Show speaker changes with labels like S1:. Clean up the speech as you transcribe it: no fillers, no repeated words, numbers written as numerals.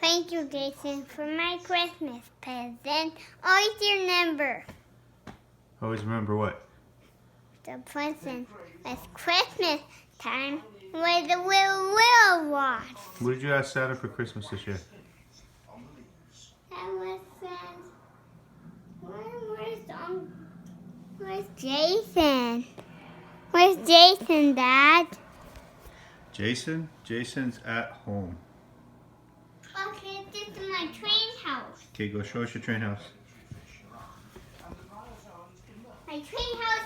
S1: Thank you, Jason, for my Christmas present. Always remember.
S2: Always remember what?
S1: The present was Christmas time where the will was.
S2: What did you ask Santa for Christmas this year?
S1: That was where's Jason? Where's Jason, Dad?
S2: Jason? Jason's at home.
S1: Okay, this is my train house.
S2: Okay, go show us your train house.
S1: My train house